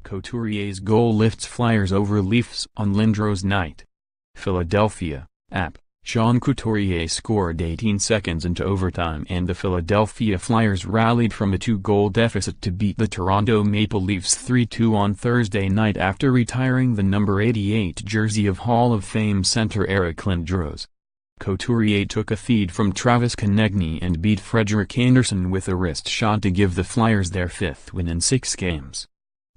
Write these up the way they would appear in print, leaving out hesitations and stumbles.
Couturier's goal lifts Flyers over Leafs on Lindros night. Philadelphia, app. Sean Couturier scored 18 seconds into overtime and the Philadelphia Flyers rallied from a 2-goal deficit to beat the Toronto Maple Leafs 3-2 on Thursday night after retiring the number 88 jersey of Hall of Fame center Eric Lindros. Couturier took a feed from Travis Konecny and beat Frederik Anderson with a wrist shot to give the Flyers their 5th win in 6 games.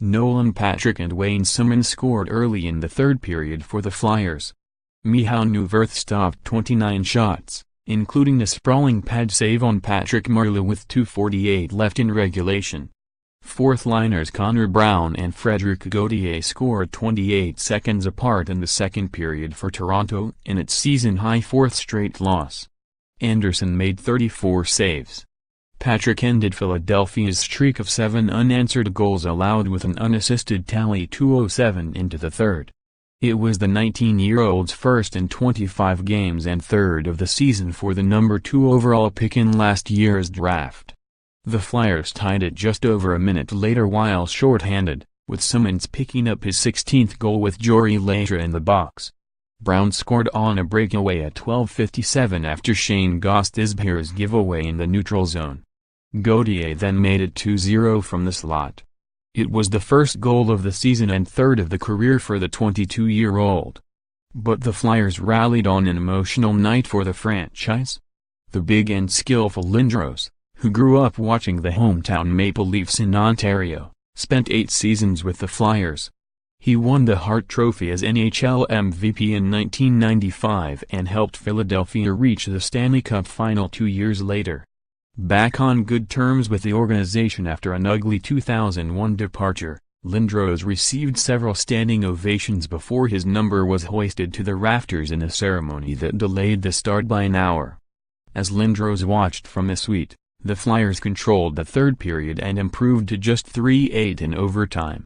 Nolan, Patrick and Wayne Simmonds scored early in the third period for the Flyers. Michal Neuvirth stopped 29 shots, including a sprawling pad save on Patrick Marleau with 2:48 left in regulation. Fourth-liners Connor Brown and Frederik Gauthier scored 28 seconds apart in the second period for Toronto in its season-high 4th straight loss. Andersen made 34 saves. Patrick ended Philadelphia's streak of 7 unanswered goals allowed with an unassisted tally 2:07 into the third. It was the 19-year-old's first in 25 games and third of the season for the number 2 overall pick in last year's draft. The Flyers tied it just over a minute later while short-handed, with Simmonds picking up his 16th goal with Jory later in the box. Brown scored on a breakaway at 12:57 after Shane Gautier's giveaway in the neutral zone. Gauthier then made it 2-0 from the slot. It was the first goal of the season and third of the career for the 22-year-old. But the Flyers rallied on an emotional night for the franchise. The big and skillful Lindros, who grew up watching the hometown Maple Leafs in Ontario, spent 8 seasons with the Flyers. He won the Hart Trophy as NHL MVP in 1995 and helped Philadelphia reach the Stanley Cup final 2 years later. Back on good terms with the organization after an ugly 2001 departure, Lindros received several standing ovations before his number was hoisted to the rafters in a ceremony that delayed the start by an hour. As Lindros watched from a suite, the Flyers controlled the third period and improved to just 3-8 in overtime.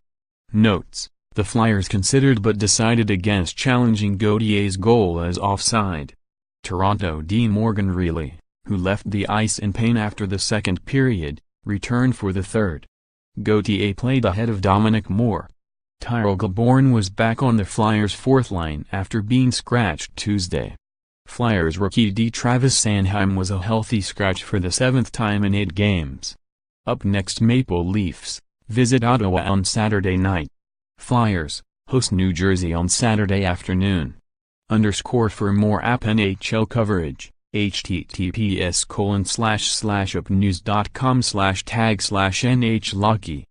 Notes: the Flyers considered but decided against challenging Gauthier's goal as offside. Toronto D. Morgan Reilly, who left the ice in pain after the second period, returned for the third. Gauthier played ahead of Dominic Moore. Tyrell Gilbourne was back on the Flyers' fourth line after being scratched Tuesday. Flyers rookie D. Travis Sanheim was a healthy scratch for the 7th time in 8 games. Up next, Maple Leafs visit Ottawa on Saturday night. Flyers host New Jersey on Saturday afternoon. For more app NHL coverage, https://upnews.com/tag/NHLocky